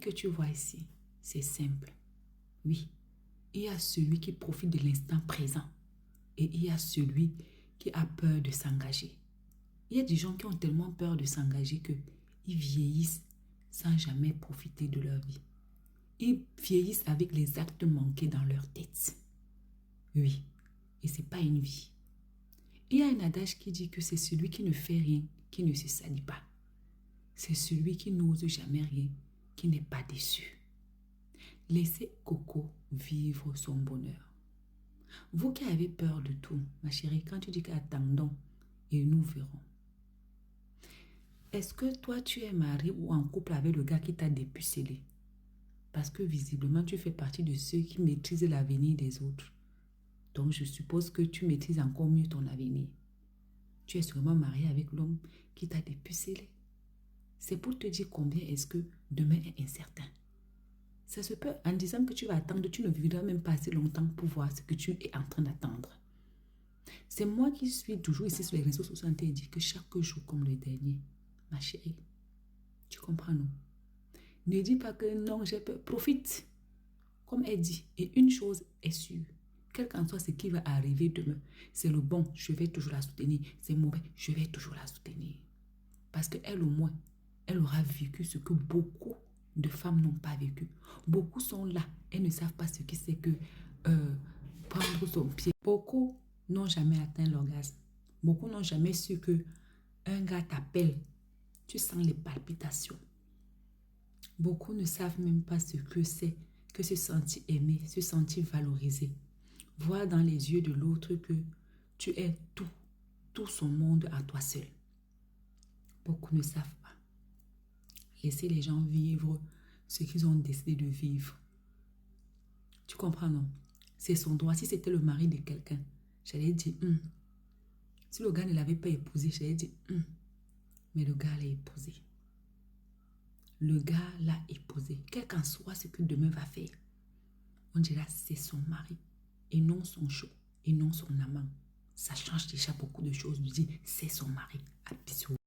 que tu vois ici, c'est simple. Oui, il y a celui qui profite de l'instant présent et il y a celui qui a peur de s'engager. Il y a des gens qui ont tellement peur de s'engager qu'ils vieillissent sans jamais profiter de leur vie. Ils vieillissent avec les actes manqués dans leur tête. Oui, et ce n'est pas une vie. Il y a un adage qui dit que c'est celui qui ne fait rien qui ne se salit pas. C'est celui qui n'ose jamais rien qui n'est pas déçu. Laissez Coco vivre son bonheur. Vous qui avez peur de tout, ma chérie, quand tu dis qu'attendons et nous verrons. Est-ce que toi tu es marié ou en couple avec le gars qui t'a dépucelé? Parce que visiblement tu fais partie de ceux qui maîtrisent l'avenir des autres. Donc je suppose que tu maîtrises encore mieux ton avenir. Tu es sûrement marié avec l'homme qui t'a dépucelé. C'est pour te dire combien est-ce que demain est incertain. Ça se peut, en disant que tu vas attendre, tu ne vivras même pas assez longtemps pour voir ce que tu es en train d'attendre. C'est moi qui suis toujours ici sur les réseaux sociaux et dit que chaque jour comme le dernier, ma chérie, tu comprends, non? Ne dis pas que non, j'ai peur. Profite. Comme elle dit, et une chose est sûre, quel qu'en soit ce qui va arriver demain, c'est le bon, je vais toujours la soutenir. C'est mauvais, je vais toujours la soutenir. Parce qu'elle au moins, elle aura vécu ce que beaucoup de femmes n'ont pas vécu. Beaucoup sont là, elles ne savent pas ce que c'est que prendre son pied. Beaucoup n'ont jamais atteint l'orgasme. Beaucoup n'ont jamais su que un gars t'appelle, tu sens les palpitations. Beaucoup ne savent même pas ce que c'est que se sentir aimé, se sentir valorisé. Voir dans les yeux de l'autre que tu es tout son monde à toi seul. Beaucoup ne savent pas. Laissez les gens vivre ce qu'ils ont décidé de vivre. Tu comprends, non? C'est son droit. Si c'était le mari de quelqu'un, j'allais dire, si le gars ne l'avait pas épousé, j'allais dire, mais le gars l'a épousé. Le gars l'a épousé. Quel qu'en soit ce que demain va faire, on dira c'est son mari et non son chou et non son amant. Ça change déjà beaucoup de choses de dire c'est son mari. À bisous.